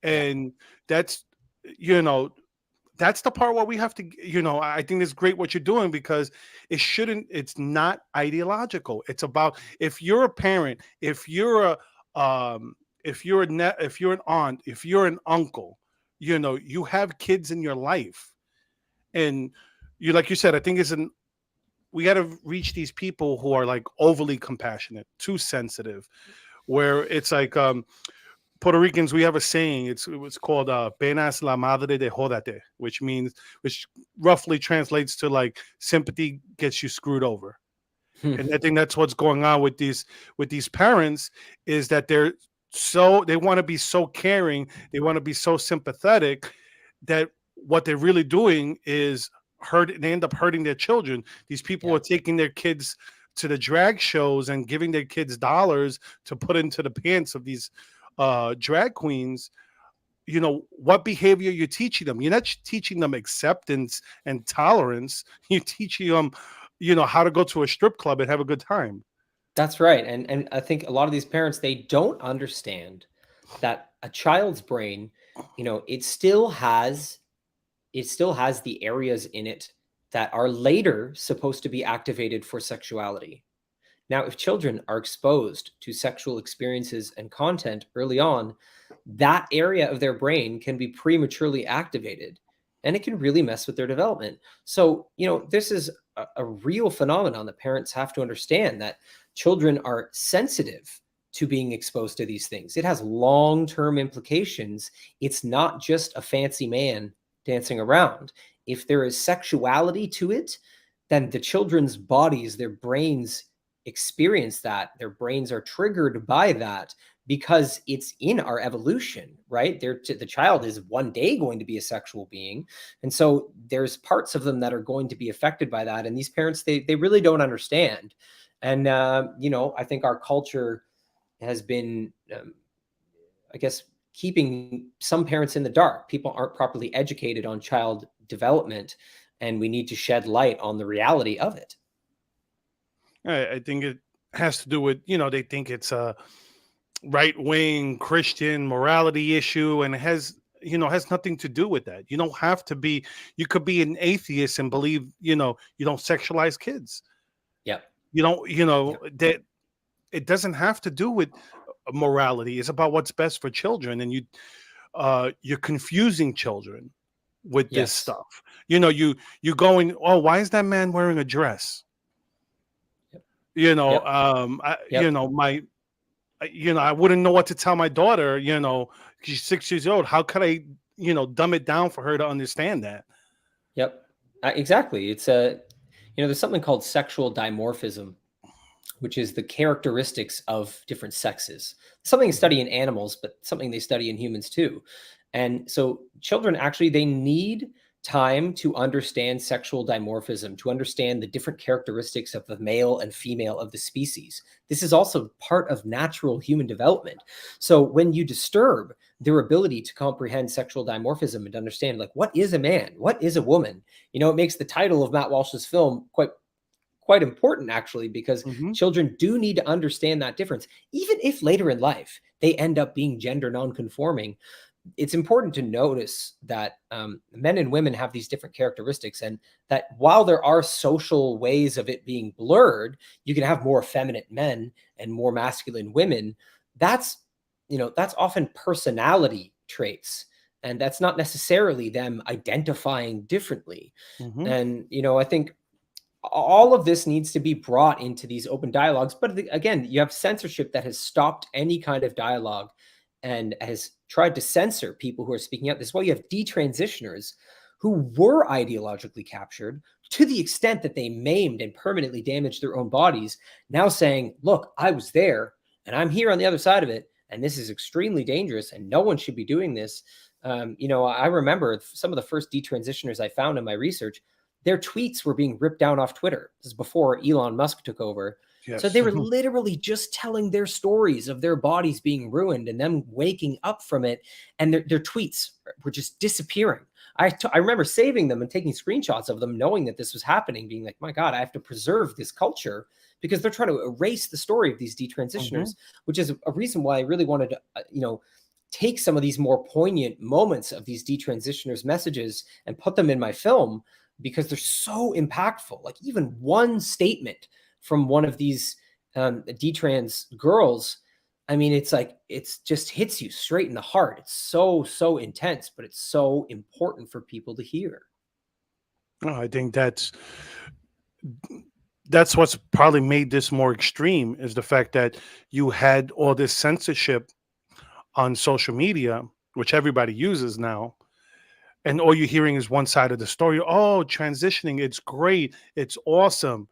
And that's the part where we have to, I think it's great what you're doing because it's not ideological. It's about, if you're a parent, if you're an aunt, if you're an uncle, you have kids in your life. And like you said, I think we got to reach these people who are like overly compassionate, too sensitive, where it's like, Puerto Ricans, we have a saying. It's called "Penas la madre de jódate," which roughly translates to like sympathy gets you screwed over. And I think that's what's going on with these parents, is that they want to be so caring, they want to be so sympathetic, that what they're really doing is they end up hurting their children. These people are taking their kids to the drag shows and giving their kids dollars to put into the pants of these drag queens. What behavior you're teaching them? You're not teaching them acceptance and tolerance. You're teaching them, how to go to a strip club and have a good time. That's right. And I think a lot of these parents, they don't understand that a child's brain, it still has the areas in it that are later supposed to be activated for sexuality. Now, if children are exposed to sexual experiences and content early on, that area of their brain can be prematurely activated, and it can really mess with their development. So, this is a real phenomenon that parents have to understand, that children are sensitive to being exposed to these things. It has long-term implications. It's not just a fancy man dancing around. If there is sexuality to it, then the children's bodies, their brains experience that. Their brains are triggered by that because it's in our evolution, right? The child is one day going to be a sexual being. And so there's parts of them that are going to be affected by that. And these parents, they really don't understand. And, I think our culture has been, I guess, keeping some parents in the dark. People aren't properly educated on child development, and we need to shed light on the reality of it. I think it has to do with, they think it's a right wing Christian morality issue, and it has nothing to do with that. You don't have to be. You could be an atheist and believe, you don't sexualize kids. Yep. You don't, that it doesn't have to do with morality. It's about what's best for children, and you're confusing children with this Yes. stuff. You going, oh, why is that man wearing a dress? Yep. Yep. I wouldn't know what to tell my daughter. She's 6 years old. How could I, dumb it down for her to understand that? Yep. Exactly. It's there's something called sexual dimorphism, which is the characteristics of different sexes. Something they study in animals, but something they study in humans too. And so children actually, they need time to understand sexual dimorphism, to understand the different characteristics of the male and female of the species. This is also part of natural human development. So when you disturb their ability to comprehend sexual dimorphism and to understand, like, what is a man? What is a woman? It makes the title of Matt Walsh's film quite important, actually, because children do need to understand that difference. Even if later in life they end up being gender nonconforming, it's important to notice that men and women have these different characteristics, and that while there are social ways of it being blurred, you can have more effeminate men and more masculine women. That's often personality traits, and that's not necessarily them identifying differently. And, I think all of this needs to be brought into these open dialogues. But again, you have censorship that has stopped any kind of dialogue and has tried to censor people who are speaking out. This is why you have detransitioners who were ideologically captured to the extent that they maimed and permanently damaged their own bodies, now saying, look, I was there and I'm here on the other side of it, and this is extremely dangerous and no one should be doing this. I remember some of the first detransitioners I found in my research, their tweets were being ripped down off Twitter. This is before Elon Musk took over. Yes. So they were literally just telling their stories of their bodies being ruined and them waking up from it. And their tweets were just disappearing. I remember saving them and taking screenshots of them, knowing that this was happening, being like, my God, I have to preserve this culture, because they're trying to erase the story of these detransitioners, which is a reason why I really wanted to, take some of these more poignant moments of these detransitioners' messages and put them in my film, because they're so impactful. Like, even one statement from one of these detrans girls, I mean, it's just hits you straight in the heart. It's so intense, but it's so important for people to hear. Oh, I think that's what's probably made this more extreme, is the fact that you had all this censorship on social media, which everybody uses now. And all you're hearing is one side of the story. Oh, transitioning, it's great, it's awesome.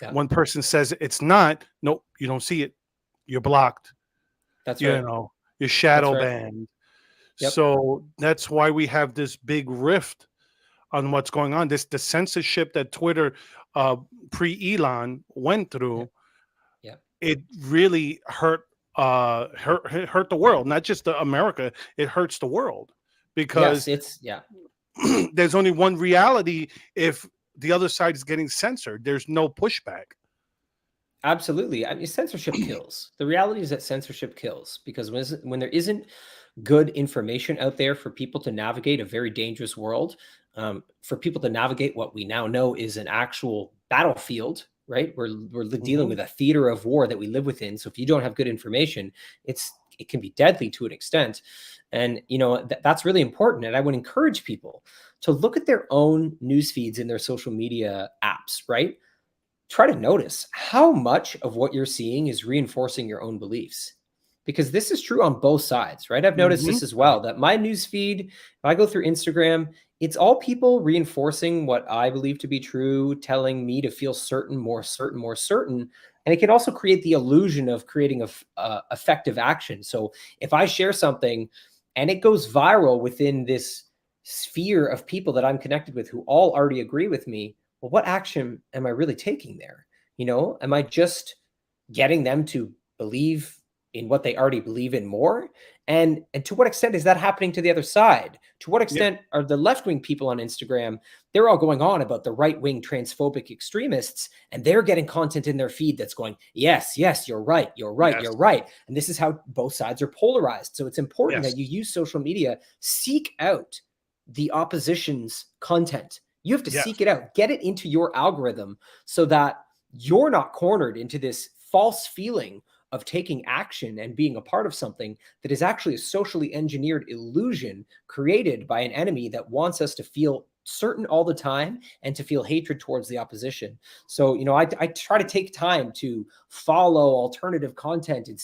Yeah. One person says it's not. Nope, you don't see it. You're blocked. That's right. You're shadow banned. Yep. So that's why we have this big rift on what's going on. The censorship that Twitter pre-Elon went through. Yeah. It really hurt the world, not just America. It hurts the world. Because there's only one reality. If the other side is getting censored, there's no pushback. Absolutely. I mean, censorship kills. The reality is that censorship kills, because when there isn't good information out there for people to navigate a very dangerous world, for people to navigate what we now know is an actual battlefield, right? We're dealing with a theater of war that we live within. So if you don't have good information, it can be deadly to an extent. And, that's really important. And I would encourage people to look at their own news feeds in their social media apps, right? Try to notice how much of what you're seeing is reinforcing your own beliefs, because this is true on both sides, right? I've noticed this as well, that my news feed, if I go through Instagram, it's all people reinforcing what I believe to be true, telling me to feel certain, more certain, more certain. And it can also create the illusion of creating effective action. So if I share something and it goes viral within this sphere of people that I'm connected with who all already agree with me, well, what action am I really taking there? Am I just getting them to believe in what they already believe in more? And to what extent is that happening to the other side? To what extent are the left-wing people on Instagram, they're all going on about the right-wing transphobic extremists, and they're getting content in their feed that's going, yes, yes, you're right, you're right, Yes. you're right. And this is how both sides are polarized. So it's important Yes. that you use social media, seek out the opposition's content. You have to Yes. seek it out, get it into your algorithm so that you're not cornered into this false feeling of taking action and being a part of something that is actually a socially engineered illusion created by an enemy that wants us to feel certain all the time and to feel hatred towards the opposition. So, you know, I try to take time to follow alternative content and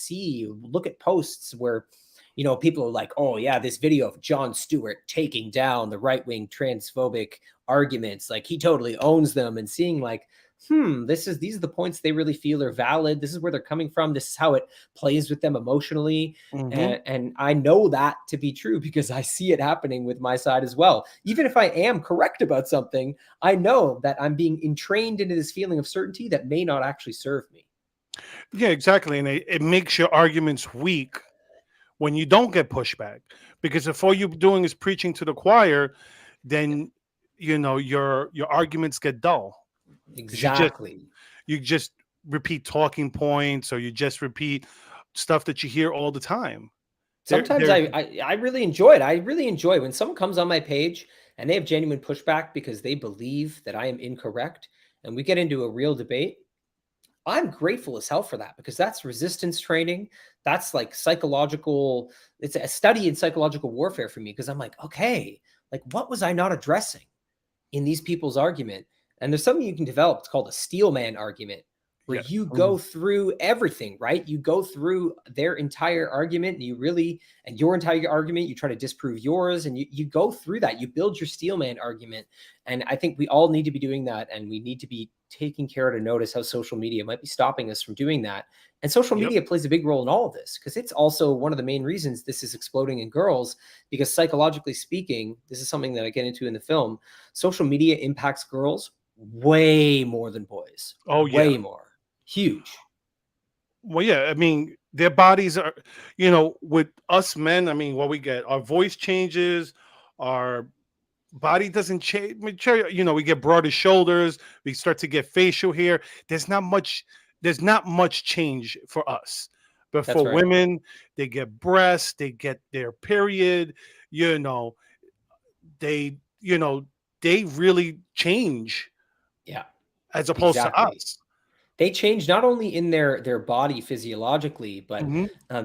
look at posts where, you know, people are like, oh yeah, this video of Jon Stewart taking down the right-wing transphobic arguments, like he totally owns them, and seeing like, these are the points they really feel are valid. This is where they're coming from. This is how it plays with them emotionally. And I know that to be true because I see it happening with my side as well. Even if I am correct about something, I know that I'm being entrained into this feeling of certainty that may not actually serve me. Yeah, exactly. And it makes your arguments weak when you don't get pushback, because if all you're doing is preaching to the choir, then you know your arguments get dull. 'Cause Exactly. you just repeat talking points, or you just repeat stuff that you hear all the time. Sometimes I really enjoy it. I really enjoy when someone comes on my page and they have genuine pushback because they believe that I am incorrect, and we get into a real debate. I'm grateful as hell for that because that's resistance training. That's like psychological, it's a study in psychological warfare for me because I'm like, okay, like what was I not addressing in these people's argument? And there's something you can develop. It's called a steelman argument, where Yes. you go through everything, right? You go through their entire argument, and your entire argument, you try to disprove yours, and you go through that. You build your steelman argument. And I think we all need to be doing that, and we need to be taking care to notice how social media might be stopping us from doing that. And social media plays a big role in all of this because it's also one of the main reasons this is exploding in girls, because psychologically speaking, this is something that I get into in the film, social media impacts girls way more than boys. Oh, way more. Huge. Well, yeah, I mean, their bodies are, you know, with us men, I mean, what we get, our voice changes, our body doesn't change. You know, we get broader shoulders, we start to get facial hair. There's not much change for us. But That's for right. women, they get breasts, they get their period, you know, they, you know, they really change Yeah. as opposed to Exactly. us. They change not only in their body physiologically, but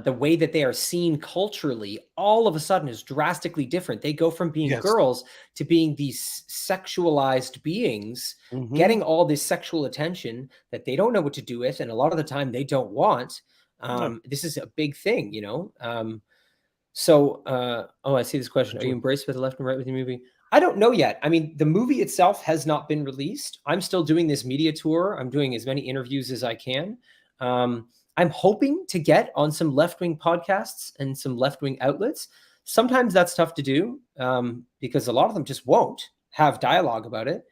the way that they are seen culturally all of a sudden is drastically different. They go from being Yes. girls to being these sexualized beings, getting all this sexual attention that they don't know what to do with, and a lot of the time they don't want. This is a big thing, you know. I see this question. Are you embraced by the left and right with your movie? I don't know yet. I mean, the movie itself has not been released. I'm still doing this media tour. I'm doing as many interviews as I can. I'm hoping to get on some left-wing podcasts and some left-wing outlets. Sometimes that's tough to do because a lot of them just won't have dialogue about it.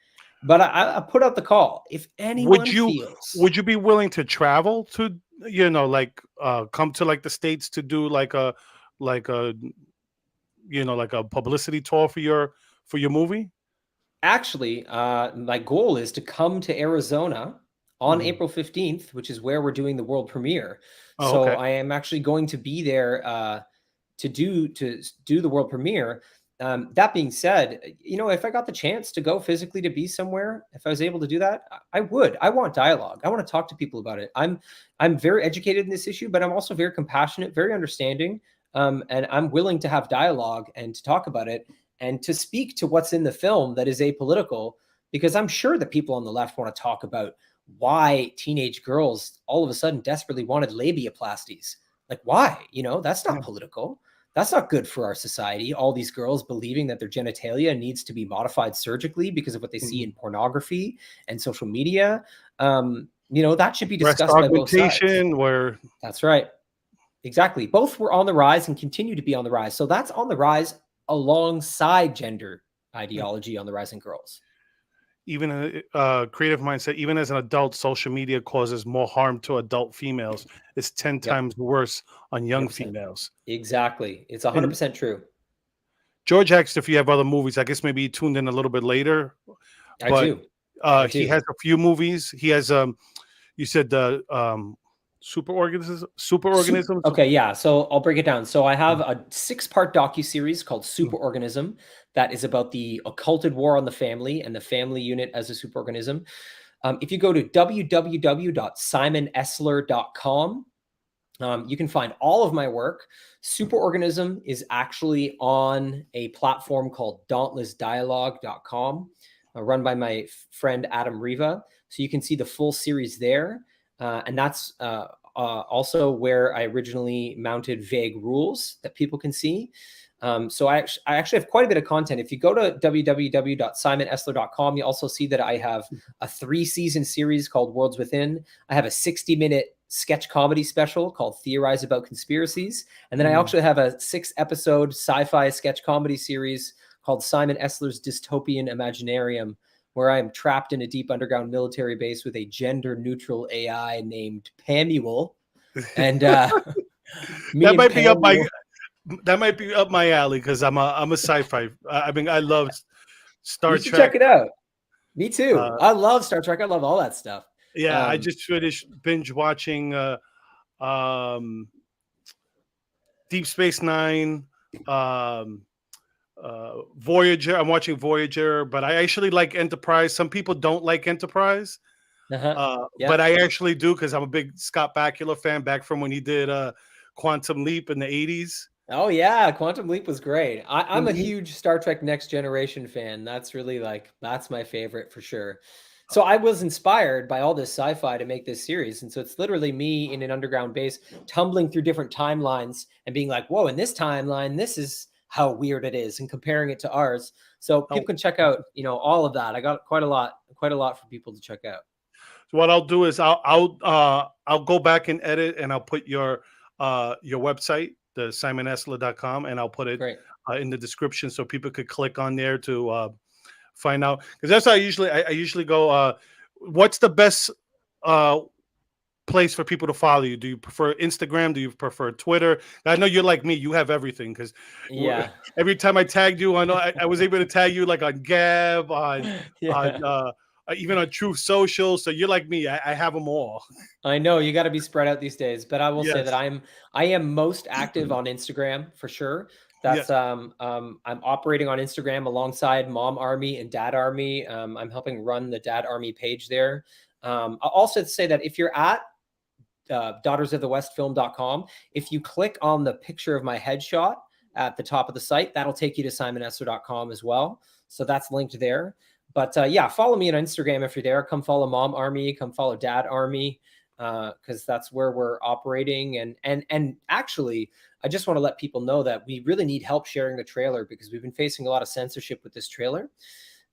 But I put out the call. If anyone feels... Would you be willing to travel to, you know, like come to like the States to do like a you know, like a publicity tour for your movie? Actually, my goal is to come to Arizona on April 15th, which is where we're doing the world premiere. Oh, so okay. I am actually going to be there to do the world premiere. That being said, you know, if I got the chance to go physically to be somewhere, if I was able to do that, I would. I want dialogue. I want to talk to people about it. I'm very educated in this issue, but I'm also very compassionate, very understanding, and I'm willing to have dialogue and to talk about it and to speak to what's in the film that is apolitical, because I'm sure that people on the left want to talk about why teenage girls all of a sudden desperately wanted labiaplasties. Like, why? You know, that's not political. That's not good for our society. All these girls believing that their genitalia needs to be modified surgically because of what they see in pornography and social media. You know, that should be discussed by both sides. Where... That's right. Exactly. Both were on the rise and continue to be on the rise. So that's on the rise alongside gender ideology on the rise in girls. even creative mindset, even as an adult, social media causes more harm to adult females. It's 10 Yep, times worse on young 100%. females. Exactly. It's And 100% true. George asked if you have other movies. I guess maybe he tuned in a little bit later, I but do. I he do. has a few movies. He has you said the superorganisms. Okay, yeah. So I'll break it down. So I have a 6-part docuseries called Superorganism that is about the occulted war on the family and the family unit as a superorganism. If you go to www.simonesler.com, you can find all of my work. Superorganism is actually on a platform called dauntlessdialogue.com, run by my friend Adam Riva. So you can see the full series there. And that's also where I originally mounted vague rules that people can see. So I actually have quite a bit of content. If you go to www.simonesler.com, you also see that I have a 3-season series called Worlds Within. I have a 60-minute sketch comedy special called Theorize About Conspiracies. And then I actually have a 6-episode sci-fi sketch comedy series called Simon Esler's Dystopian Imaginarium, where I'm trapped in a deep underground military base with a gender-neutral AI named Pamuel. And That might be up my alley because I'm a sci-fi. I mean, I love Star You should Trek. check it out. Me too. I love Star Trek. I love all that stuff. Yeah, I just finished binge watching Deep Space Nine, Voyager. I'm watching Voyager, but I actually like Enterprise. Some people don't like Enterprise, but I actually do because I'm a big Scott Bakula fan back from when he did Quantum Leap in the 80s. Oh yeah, Quantum Leap was great. I'm a huge Star Trek Next Generation fan. That's really that's my favorite for sure. So I was inspired by all this sci-fi to make this series. And so it's literally me in an underground base tumbling through different timelines and being like, whoa, in this timeline, this is how weird it is, and comparing it to ours. So people can check out, all of that. I got quite a lot for people to check out. So what I'll do is I'll go back and edit, and I'll put your website, the simonesler.com, and I'll put it in the description so people could click on there to find out, because that's how I usually go. What's the best place for people to follow you? Do you prefer Instagram? Do you prefer Twitter? I know you're like me; you have everything. Because every time I tagged you on, I was able to tag you like on Gab, on even on Truth Social. So you're like me; I have them all. I know you got to be spread out these days, but I will say that I am most active on Instagram for sure. That's I'm operating on Instagram alongside Mom Army and Dad Army. I'm helping run the Dad Army page there. I'll also say that if you're at daughtersofthewestfilm.com, if you click on the picture of my headshot at the top of the site, that'll take you to simonesler.com as well. So that's linked there. But follow me on Instagram if you're there. Come follow Mom Army, come follow Dad Army, because that's where we're operating. And actually, I just want to let people know that we really need help sharing the trailer, because we've been facing a lot of censorship with this trailer.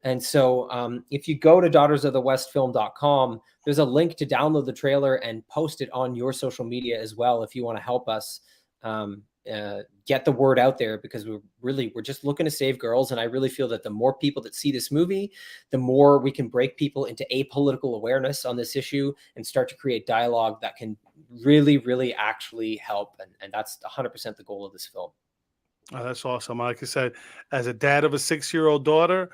And so if you go to daughtersofthewestfilm.com, there's a link to download the trailer and post it on your social media as well if you want to help us get the word out there, because we're just looking to save girls. And I really feel that the more people that see this movie, the more we can break people into apolitical awareness on this issue and start to create dialogue that can really, really actually help. And that's 100% the goal of this film. Oh, that's awesome. Like I said, as a dad of a 6-year-old daughter,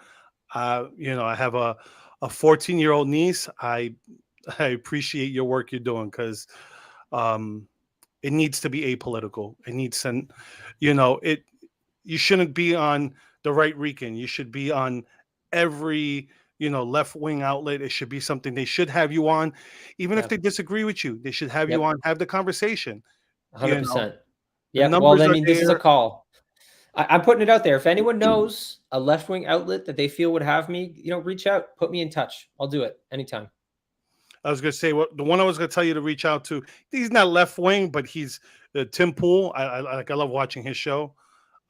I have a 14-year-old niece. I appreciate your work you're doing, because it needs to be apolitical. It needs you shouldn't be on the right Rican. You should be on every left-wing outlet. It should be something they should have you on, even if they disagree with you. They should have you on, have the conversation. 100%. Yeah. Well, I mean, this is a call. I'm putting it out there. If anyone knows a left-wing outlet that they feel would have me, reach out, put me in touch. I'll do it anytime. I was going to say, the one I was going to tell you to reach out to, he's not left-wing, but he's Tim Pool. I love watching his show.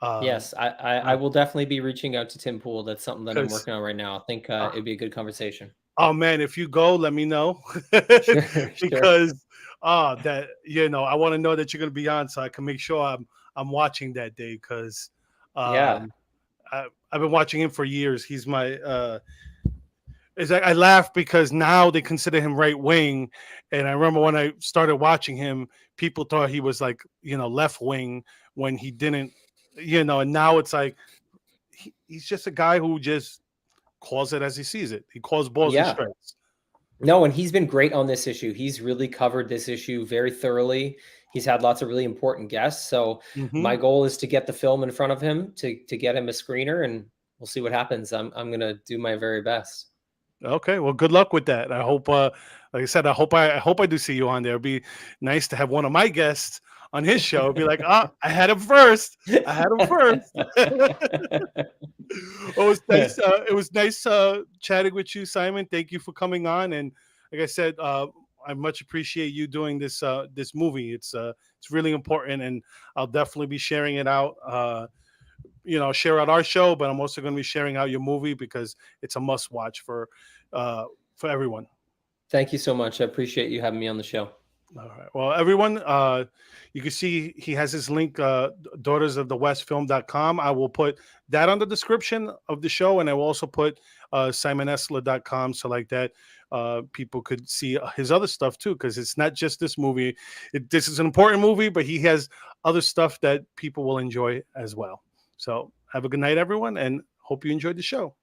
Yes, I will definitely be reaching out to Tim Pool. That's something that I'm working on right now. I think it'd be a good conversation. Oh man, if you go, let me know. Because that I want to know that you're going to be on, so I can make sure I'm watching that day, because I've been watching him for years. He's my Is I laugh because now they consider him right wing, and I remember when I started watching him, people thought he was like left wing when he didn't, and now it's like he's just a guy who just calls it as he sees it. He calls balls and Yeah. strikes. No, and he's been great on this issue. He's really covered this issue very thoroughly. He's had lots of really important guests. So my goal is to get the film in front of him to get him a screener, and we'll see what happens. I'm gonna do my very best. Okay, well, good luck with that. I hope, like I said, I hope I do see you on there. It'd be nice to have one of my guests on his show. It'd be like, I had him first. I had him first. Well, it was nice chatting with you, Simon. Thank you for coming on. And like I said, I much appreciate you doing this this movie. It's really important, and I'll definitely be sharing it out. Share out our show, but I'm also going to be sharing out your movie because it's a must watch for everyone. Thank you so much. I appreciate you having me on the show. All right. Well, everyone, you can see he has his link, daughtersofthewestfilm.com. I will put that on the description of the show, and I will also put simonesler.com, so like that people could see his other stuff too, because it's not just this movie. This is an important movie, but he has other stuff that people will enjoy as well. So have a good night, everyone, and hope you enjoyed the show.